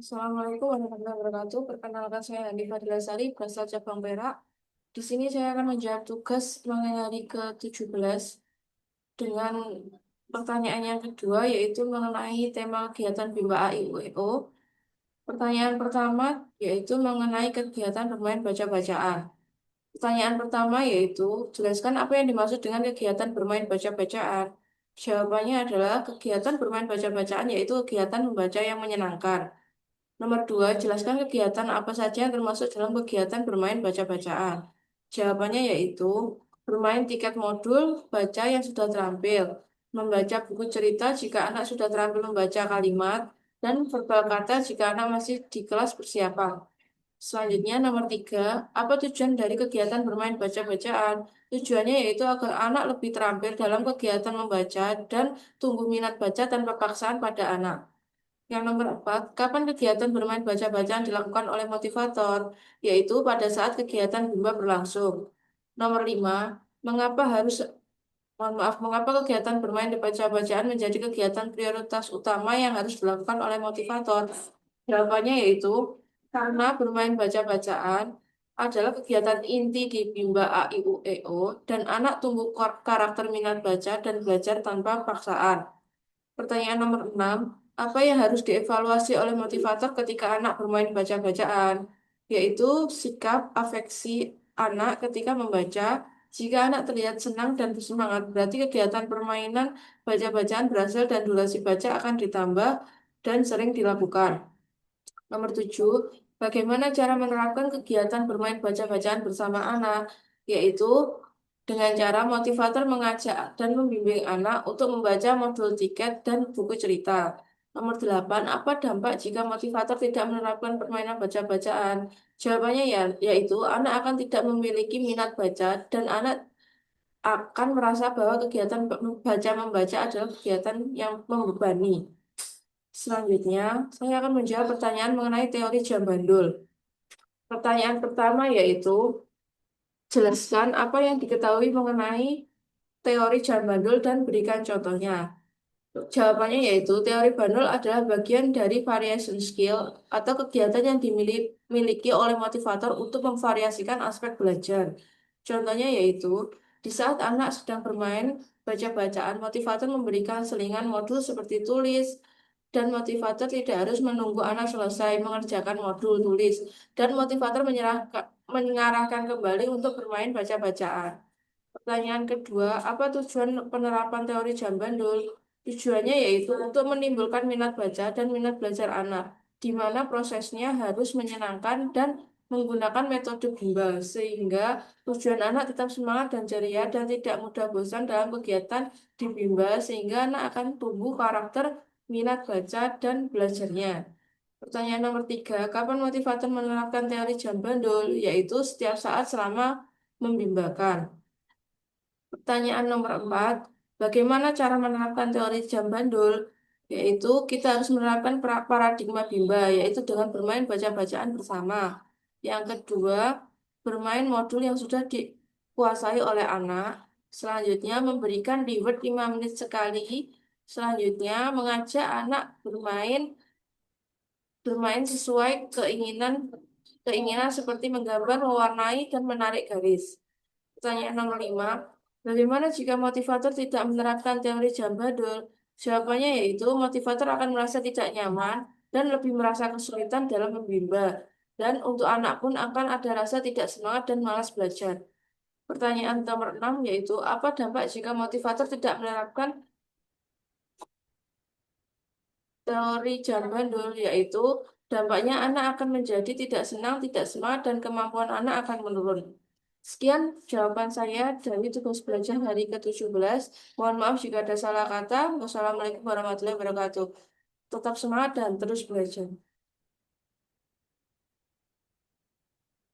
Assalamualaikum warahmatullahi wabarakatuh. Perkenalkan saya Handi Fadila Sari, berasal cabang Perak. Di sini saya akan menjawab tugas mengenai ke-17 dengan pertanyaan yang kedua, yaitu mengenai tema kegiatan Bimba AIUEO. Pertanyaan pertama yaitu mengenai kegiatan bermain baca-bacaan. Pertanyaan pertama yaitu, jelaskan apa yang dimaksud dengan kegiatan bermain baca-bacaan. Jawabannya adalah kegiatan bermain baca-bacaan yaitu kegiatan membaca yang menyenangkan. Nomor dua, jelaskan kegiatan apa saja yang termasuk dalam kegiatan bermain baca-bacaan. Jawabannya yaitu bermain tiket modul, baca yang sudah terampil, membaca buku cerita jika anak sudah terampil membaca kalimat, dan verbal kata jika anak masih di kelas persiapan. Selanjutnya, nomor tiga, apa tujuan dari kegiatan bermain baca-bacaan? Tujuannya yaitu agar anak lebih terampil dalam kegiatan membaca dan tumbuh minat baca tanpa paksaan pada anak. Yang nomor empat, kapan kegiatan bermain baca-bacaan dilakukan oleh motivator, yaitu pada saat kegiatan Bimba berlangsung. Nomor lima, mengapa harus, mohon maaf, mengapa kegiatan bermain baca-bacaan menjadi kegiatan prioritas utama yang harus dilakukan oleh motivator? Jawabannya yaitu, karena bermain baca-bacaan adalah kegiatan inti di Bimba AIUEO dan anak tumbuh karakter minat baca dan belajar tanpa paksaan. Pertanyaan nomor 6, apa yang harus dievaluasi oleh motivator ketika anak bermain baca-bacaan? Yaitu sikap afeksi anak ketika membaca. Jika anak terlihat senang dan bersemangat, berarti kegiatan permainan baca-bacaan berhasil dan durasi baca akan ditambah dan sering dilakukan. Nomor 7, bagaimana cara menerapkan kegiatan bermain baca-bacaan bersama anak? Yaitu dengan cara motivator mengajak dan membimbing anak untuk membaca modul tiket dan buku cerita. Nomor 8, apa dampak jika motivator tidak menerapkan permainan baca-bacaan? Jawabannya yaitu anak akan tidak memiliki minat baca dan anak akan merasa bahwa kegiatan baca-membaca adalah kegiatan yang membebani. Selanjutnya, saya akan menjawab pertanyaan mengenai teori jam bandul. Pertanyaan pertama yaitu, jelaskan apa yang diketahui mengenai teori jam bandul dan berikan contohnya. Jawabannya yaitu teori bandul adalah bagian dari variation skill atau kegiatan yang dimiliki oleh motivator untuk memvariasikan aspek belajar. Contohnya yaitu di saat anak sedang bermain baca-bacaan, motivator memberikan selingan modul seperti tulis, dan motivator tidak harus menunggu anak selesai mengerjakan modul tulis, dan motivator mengarahkan kembali untuk bermain baca-bacaan. Pertanyaan kedua, apa tujuan penerapan teori jam bandul? Tujuannya yaitu untuk menimbulkan minat baca dan minat belajar anak, di mana prosesnya harus menyenangkan dan menggunakan metode bimbel, sehingga tujuan anak tetap semangat dan ceria dan tidak mudah bosan dalam kegiatan di bimbel, sehingga anak akan tumbuh karakter minat baca dan belajarnya. Pertanyaan nomor tiga, kapan motivator menerapkan teori jam bandul? Yaitu setiap saat selama membimbakan. Pertanyaan nomor 4, bagaimana cara menerapkan teori jam bandul? Yaitu kita harus menerapkan paradigma Bimba, yaitu dengan bermain baca-bacaan bersama. Yang kedua, bermain modul yang sudah dikuasai oleh anak. Selanjutnya, memberikan reward 5 menit sekali. Selanjutnya, mengajak anak bermain bermain sesuai keinginan keinginan seperti menggambar, mewarnai, dan menarik garis. Pertanyaan nomor 5, bagaimana jika motivator tidak menerapkan teori jam bandul? Jawabannya yaitu motivator akan merasa tidak nyaman dan lebih merasa kesulitan dalam membimbing. Dan untuk anak pun akan ada rasa tidak semangat dan malas belajar. Pertanyaan nomor 6 yaitu apa dampak jika motivator tidak menerapkan teori jam bandul? Yaitu dampaknya anak akan menjadi tidak senang, tidak semangat, dan kemampuan anak akan menurun. Sekian jawaban saya dari tugas belajar hari ke-17. Mohon maaf jika ada salah kata. Wassalamualaikum warahmatullahi wabarakatuh. Tetap semangat dan terus belajar.